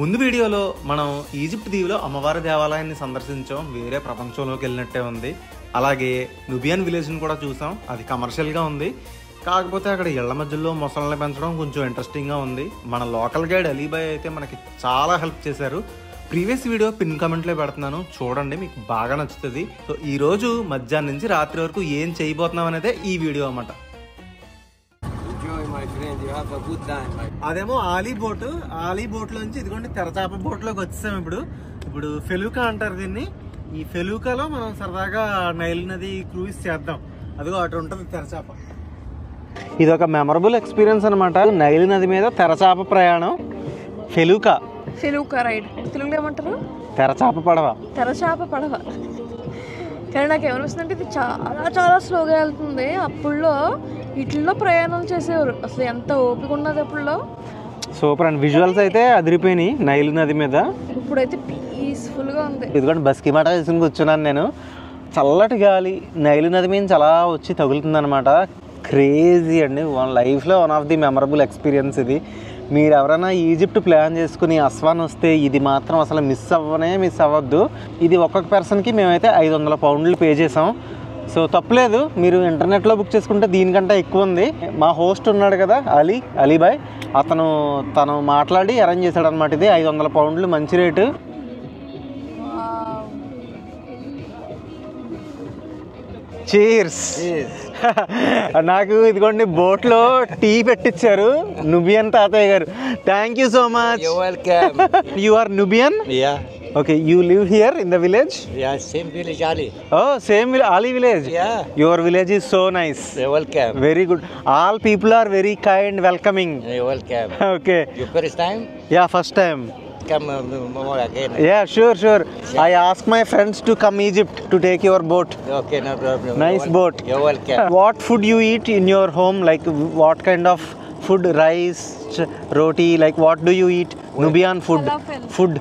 ముందు వీడియోలో మనం ఈజిప్ట్ దీవిలో అమ్మవారి దేవాలయాన్ని సందర్శించాం. వేరే ప్రపంచంలోకి వెళ్ళినట్టే ఉంది. అలాగే నుబియన్ విలేజ్ని కూడా చూసాం. అది కమర్షియల్గా ఉంది. కాకపోతే అక్కడ ఇళ్ల మధ్యలో మొసళ్ళని పెంచడం కొంచెం ఇంట్రెస్టింగ్గా ఉంది. మన లోకల్ గైడ్ అలీబాయ్ అయితే మనకి చాలా హెల్ప్ చేశారు. ప్రీవియస్ వీడియో పిన్ కమెంట్లో పెడుతున్నాను, చూడండి, మీకు బాగా నచ్చుతుంది. సో ఈరోజు మధ్యాహ్నం నుంచి రాత్రి వరకు ఏం చేయబోతున్నాం అనేదే ఈ వీడియో అన్నమాట. అదేమో ఆలీ బోట్ లోంచి ఇదిగోండి తెరచాప బోట్ లోకి వచ్చేసాం. ఇప్పుడు ఫెలూకా అంటారు దీన్ని. ఈ ఫెలూకాలో మనం సరదాగా నైల్ నది క్రూయిజ్ చేద్దాం. అదిగో అటు ఉంటుంది తెరచాప. ఇది ఒక మెమరబుల్ ఎక్స్పీరియన్స్ అనమాట. నైల్ నది మీద తెరచాప ప్రయాణం. ఫెలూకా రైడ్ తెలుగులో ఏమంటారు? తెరచాప పడవ. కానీ నాకు ఏమనిపిస్తుందంటే ఇది చాలా చాలా స్లోగా వెళ్తుంది. అప్పుల్లో వీటిల్లో ప్రయాణం చేసేవారు. అసలు ఎంత ఓపిక ఉన్నది అప్పుల్లో. సూపర్ అండ్ విజువల్స్ అయితే అదిరిపోయినాయి నైల్ నది మీద. ఇప్పుడైతే పీస్ఫుల్ గా ఉంది. ఇదిగోండి బస్కి మాట వేసుకుని కూర్చున్నాను నేను. చల్లటి గాలి నైల్ నది మీద చాలా వచ్చి తగులుతుంది అనమాట. క్రేజీ అండి. లైఫ్లో one of the memorable experience ఇది. మీరు ఎవరైనా ఈజిప్ట్ ప్లాన్ చేసుకుని అస్వాన్ వస్తే ఇది మాత్రం అసలు మిస్ అవ్వద్దు. ఇది ఒక్కొక్క పర్సన్కి మేమైతే 500 పౌండ్లు పే చేసాం. సో తప్పలేదు, మీరు ఇంటర్నెట్లో బుక్ చేసుకుంటే దీనికంటే ఎక్కువ ఉంది. మా హోస్ట్ ఉన్నాడు కదా అలీబాయ్, తను మాట్లాడి అరేంజ్ చేశాడు అనమాట. ఇది 500 పౌండ్లు, మంచి రేటు. చీర్స్. నాకు ఇదిగోండి బోట్లో టీ పెట్టించారు నుబియన్ తాతయ్య గారు. Thank you so much. You are Nubian? Okay, you live here in the village? Yeah, same village, Ali. Oh, same Ali village? Yeah. Your village is so nice. You're welcome. Very good. All people are very kind, welcoming. You're welcome. Okay. Your first time? Yeah, first time. Come more again. Yeah, sure. I ask my friends to come Egypt to take your boat. Okay, no problem. Nice boat. You're welcome. What food you eat in your home? Like what kind of food? Rice, roti, like what do you eat? Nubian food. Food.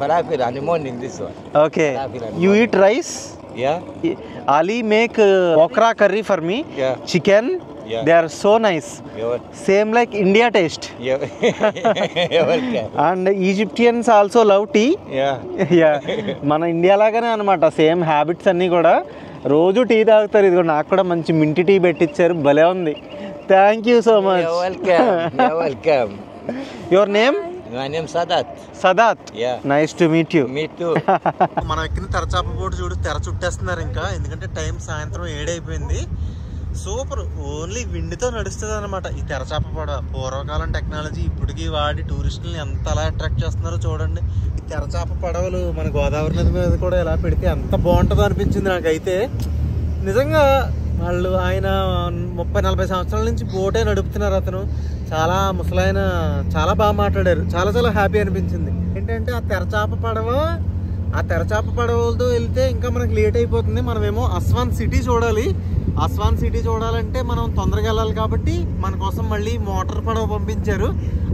Falafel in the morning, this one. Okay. You eat rice? Yeah. Ali make okra curry for me. Yeah. Chicken. Yeah. They are so nice. Same like India taste. Yeah. You're welcome. And Egyptians also love tea. Yeah. మన India లాగానే అనమాట. Same habits అన్నీ కూడా. రోజు tea తాగుతారు. ఇది నాకు కూడా మంచి మింటి టీ పెట్టించారు. భలే ఉంది. Thank you so much. You're welcome. Your name? My name is Sadat. Yeah. Nice to meet you. Me too. మనం ఎక్కిన తెరచాప బోటు చూడు, తెర చుట్టేస్తున్నారు ఇంకా. ఎందుకంటే టైం సాయంత్రం 7 అయిపోయింది. సూపర్. ఓన్లీ విండ్తో నడుస్తుంది అనమాట ఈ తెరచాప పడవ. పూర్వకాలం టెక్నాలజీ ఇప్పటికీ వాడి టూరిస్టులని ఎంత అలా అట్రాక్ట్ చేస్తున్నారో చూడండి. ఈ తెరచాప పడవలు మన గోదావరి నది మీద కూడా ఎలా పెడితే ఎంత బాగుంటుందో అనిపించింది నాకైతే. నిజంగా ఆయన 30-40 సంవత్సరాల నుంచి బోటే నడుపుతున్నారు. అతను చాలా ముసలాయన, చాలా బాగా మాట్లాడారు. చాలా హ్యాపీ అనిపించింది. ఏంటంటే ఆ తెరచాప పడవలతో వెళ్తే ఇంకా మనకి లేట్ అయిపోతుంది. మనమేమో అస్వాన్ సిటీ చూడాలి. అస్వాన్ సిటీ చూడాలంటే మనం తొందరగా వెళ్ళాలి. కాబట్టి మన కోసం మళ్ళీ మోటార్ పడవ పంపించారు.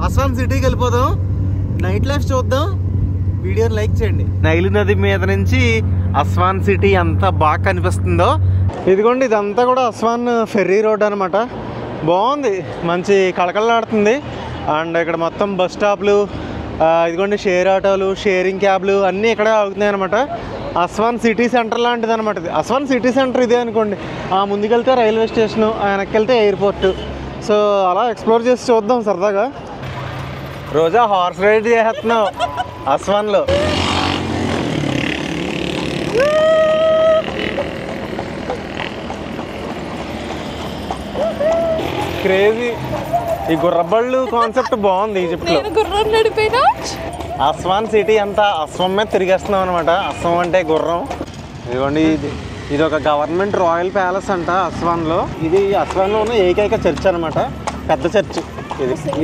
అస్వాన్ సిటీకి వెళ్ళిపోదాం, నైట్ లైఫ్ చూద్దాం. వీడియోని లైక్ చేయండి. నైల్ నది మీద నుంచి అస్వాన్ సిటీ ఎంత బాగా కనిపిస్తుందో. ఇదిగోండి ఇదంతా కూడా అస్వాన్ ఫెర్రీ రోడ్ అనమాట. బాగుంది, మంచి కళకళలాడుతుంది. అండ్ ఇక్కడ మొత్తం బస్ స్టాప్లు, ఇదిగోండి షేర్ ఆటోలు, షేరింగ్ క్యాబ్లు అన్నీ ఇక్కడే ఆగుతున్నాయి అనమాట. అస్వాన్ సిటీ సెంటర్ లాంటిది అనమాట ఇది. అస్వాన్ సిటీ సెంటర్ ఇదే అనుకోండి. ముందుకెళ్తే రైల్వే స్టేషను, వెనక్కి వెళ్తే ఎయిర్పోర్టు. సో అలా ఎక్స్ప్లోర్ చేసి చూద్దాం సరదాగా. రోజా హార్స్ రైడ్ చేస్తున్నావు అస్వాన్లో. క్రేజీ. ఈ గుర్రబళ్ళు కాన్సెప్ట్ బాగుంది ఈజిప్ట్లో. అస్వాన్ సిటీ అంతా అస్వం మీద తిరిగేస్తున్నాం అనమాట. అస్వం అంటే గుర్రం. ఇదిగోండి ఇది ఒక గవర్నమెంట్ రాయల్ ప్యాలెస్ అంట అస్వాన్లో. ఇది అస్వాన్లో ఉన్న ఏకైక చర్చ్ అనమాట, పెద్ద చర్చ్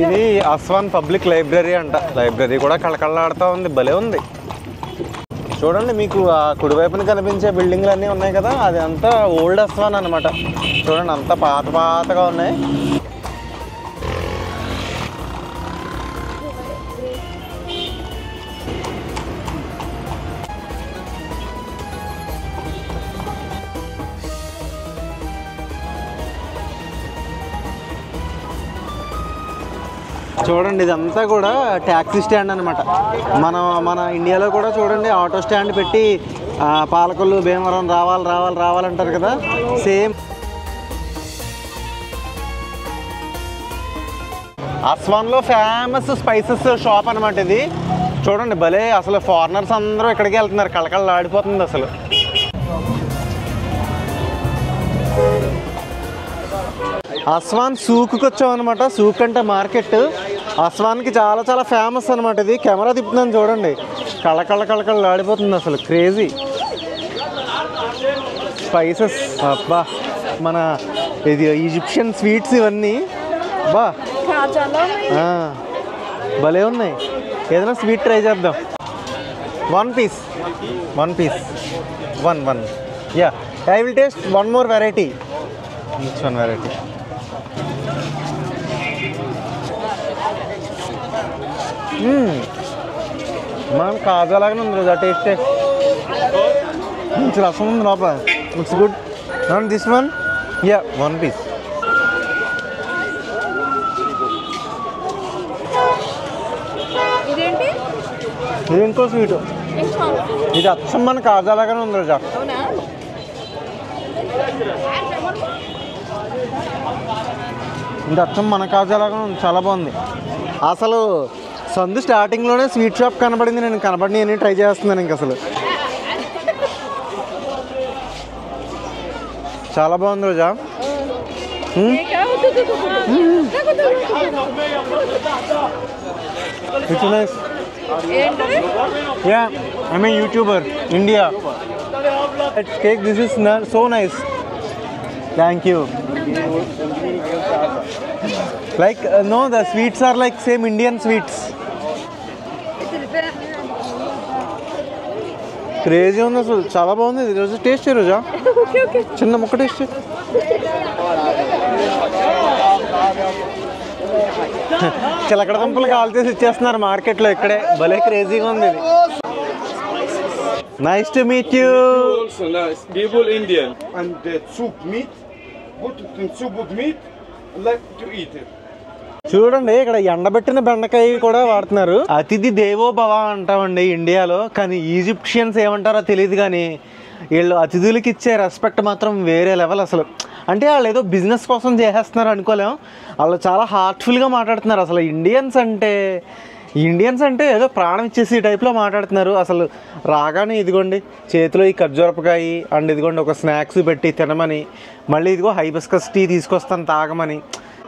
ఇది అస్వాన్ పబ్లిక్ లైబ్రరీ అంట. లైబ్రరీ కూడా కళకళలాడుతూ ఉంది, భలే ఉంది. చూడండి, మీకు ఆ కుడివైపున కనిపించే బిల్డింగ్లు అన్నీ ఉన్నాయి కదా, అది అంతా ఓల్డ్ అస్వాన్ అనమాట. చూడండి, అంతా పాతగా ఉన్నాయి. చూడండి ఇదంతా కూడా ట్యాక్సీ స్టాండ్ అనమాట. మన ఇండియాలో కూడా చూడండి ఆటో స్టాండ్ పెట్టి పాలకొల్లు భీమవరం రావాలంటారు కదా, సేమ్. అస్వాన్లో ఫేమస్ స్పైసెస్ షాప్ అనమాట ఇది. చూడండి భలే, అసలు ఫారినర్స్ అందరూ ఇక్కడికి వెళ్తున్నారు, కళకళ ఆడిపోతుంది అసలు. అస్వాన్ సూక్కి వచ్చాం అనమాట. సూక్ అంటే మార్కెట్. అస్వాన్కి చాలా చాలా ఫేమస్ అనమాట ఇది. కెమెరా తిప్పుతున్నాను చూడండి, కళకళ ఆడిపోతుంది అసలు, క్రేజీ స్పైసెస్. అబ్బా, మన ఇది ఈజిప్షియన్ స్వీట్స్ ఇవన్నీ బా భలే ఉన్నాయి. ఏదైనా స్వీట్ ట్రై చేద్దాం. One piece one yeah. I will taste one more variety. Each one variety. మనం కాజాలాగానే ఉంది రోజు. ఆ టేస్ట్ మంచి రసం ఉంది లోపల. It's good. And this one yeah, one piece. ఇది ఇంకో స్వీట్. ఇది అచ్చం మన కాజాలాగానే ఉంది రోజా. ఇది అచ్చం మన కాజాలాగానే ఉంది, చాలా బాగుంది. అసలు సందు స్టార్టింగ్లోనే స్వీట్ షాప్ కనబడింది. నేను కనబడిని అని ట్రై చేస్తున్నాను. ఇంక అసలు చాలా బాగుంది Roja. It's nice. Yeah, I'm a youtuber India. Cake this is so nice. Thank you. Like no, the sweets are like same Indian sweets. Crazy ఉంది అసలు, చాలా బాగుంది. ఈరోజు టేస్ట్ చేయ రోజా, చిన్న ముక్క టేస్ట్. చిలకడ దుంపలు కాల్ చేసి ఇచ్చేస్తున్నారు మార్కెట్లో ఇక్కడే. భలే క్రేజీగా ఉంది ఇది. Nice to meet you. People Indian and soup meat, put it in soup with meat, like to eat it. చూడండి ఇక్కడ ఎండబెట్టిన బెండకాయ కూడా వాడుతున్నారు. అతిథి దేవో భవ అంటామండి ఇండియాలో, కానీ ఈజిప్షియన్స్ ఏమంటారో తెలియదు. కానీ వీళ్ళు అతిథులకి ఇచ్చే రెస్పెక్ట్ మాత్రం వేరే లెవెల్ అసలు. అంటే వాళ్ళు ఏదో బిజినెస్ కోసం చేసేస్తున్నారు అనుకోలేం, వాళ్ళు చాలా హార్ట్ఫుల్గా మాట్లాడుతున్నారు. అసలు ఇండియన్స్ అంటే ఏదో ప్రాణం ఇచ్చేసి ఈ టైప్లో మాట్లాడుతున్నారు. అసలు రాగానే ఇదిగోండి చేతిలో ఈ ఖర్జూరపకాయ అండ్ ఇదిగోండి ఒక స్నాక్స్ పెట్టి తినమని, మళ్ళీ ఇదిగో హైబిస్కస్ టీ తీసుకొస్తాను తాగమని.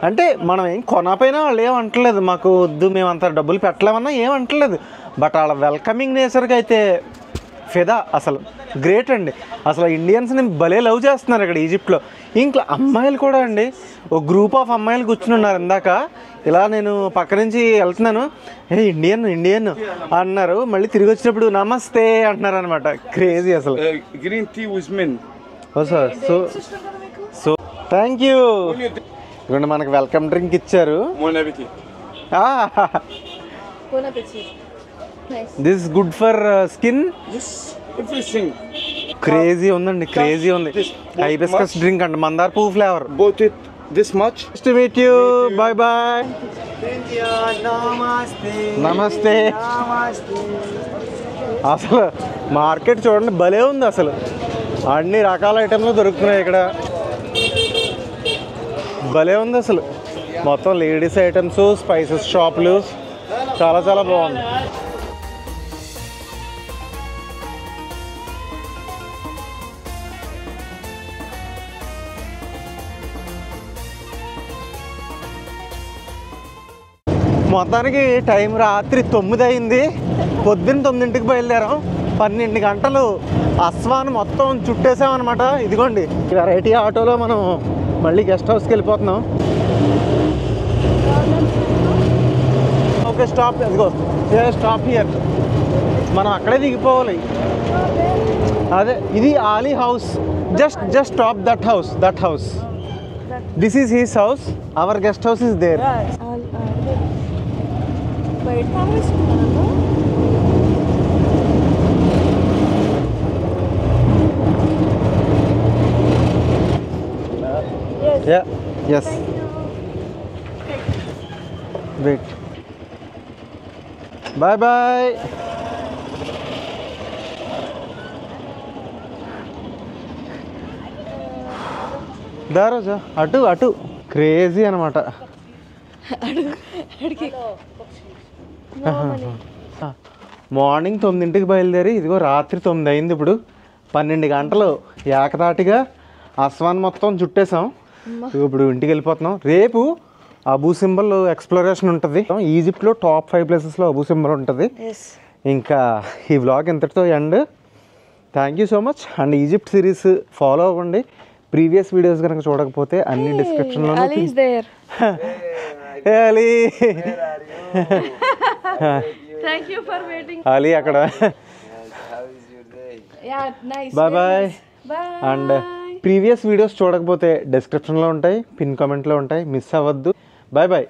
అంటే మనం ఏం కొనపోయినా వాళ్ళు ఏమంటలేదు, మాకు వద్దు మేము అంత డబ్బులు పెట్టలేమన్నా ఏమంటలేదు. బట్ వాళ్ళ వెల్కమింగ్ నేచర్కి అయితే ఫిదా. అసలు గ్రేట్ అండి. అసలు ఇండియన్స్ని భలే లవ్ చేస్తున్నారు ఇక్కడ ఈజిప్ట్లో. ఇంకా అమ్మాయిలు కూడా అండి, ఒక గ్రూప్ ఆఫ్ అమ్మాయిలు కూర్చుని ఉన్నారు. ఇందాక ఇలా నేను పక్క నుంచి వెళ్తున్నాను, ఇండియన్ అన్నారు. మళ్ళీ తిరిగి వచ్చినప్పుడు నమస్తే అంటున్నారు అనమాట. క్రేజీ అసలు. Green tea with mint. Oh sir, so thank you. ఇవ్వండి మనకు వెల్కమ్ డ్రింక్ ఇచ్చారు. Bon appétit. This good for skin. Yes, everything. Crazy ఉందండి, క్రేజీ ఉంది. హైబిస్కస్ డ్రింక్ అండి, మందార పువ్వు flavour. Bought it this much. Nice to meet you. Bye bye. నమస్తే. అసలు మార్కెట్ చూడండి భలే ఉంది అసలు. అన్ని రకాల ఐటెంలు దొరుకుతున్నాయి ఇక్కడ. భలే ఉంది అసలు. మొత్తం లేడీస్ ఐటమ్స్, స్పైసెస్ షాపులు, చాలా చాలా బాగుంది. మొత్తానికి టైం రాత్రి 9 అయింది. పొద్దున్న 9ంటికి బయలుదేరాం. 12 గంటలు అస్వాన్ మొత్తం చుట్టేసామన్నమాట. ఇదిగోండి వెరైటీ ఆటోలో మనం మళ్ళీ గెస్ట్ హౌస్కి వెళ్ళిపోతున్నాం. ఓకే స్టాప్, ఇదిగో స్టాప్ హియర్. మనం అక్కడే దిగిపోవాలి. అదే ఇది Ali house. Just stop that house. This is his house. Our guest house is there. Yes. Wait. Bye bye. దా రోజా అటు అటు క్రేజీ అనమాట. మార్నింగ్ 9ంటికి బయలుదేరి ఇదిగో రాత్రి 9 అయింది. ఇప్పుడు 12 గంటలు ఏకతాటిగా అస్వాన్ మొత్తం చుట్టేసాం. ఇప్పుడు ఇంటికి వెళ్ళిపోతున్నాం. రేపు అబూ సింబల్ ఎక్స్ప్లోరేషన్ ఉంటుంది. ఈజిప్ట్లో టాప్ 5 ప్లేసెస్లో అబూ సింబల్ ఉంటుంది. ఇంకా ఈ వ్లాగ్ ఎంతటితో end. Thank you so much. And Egypt series follow అవ్వండి. ప్రీవియస్ వీడియోస్ కనుక చూడకపోతే అన్ని డిస్క్రిప్షన్లో అలీ అక్కడ. Bye bye. And previous videos చూడకపోతే డిస్క్రిప్షన్లో ఉంటాయి, పిన్ కామెంట్లో ఉంటాయి, మిస్ అవ్వద్దు. Bye bye.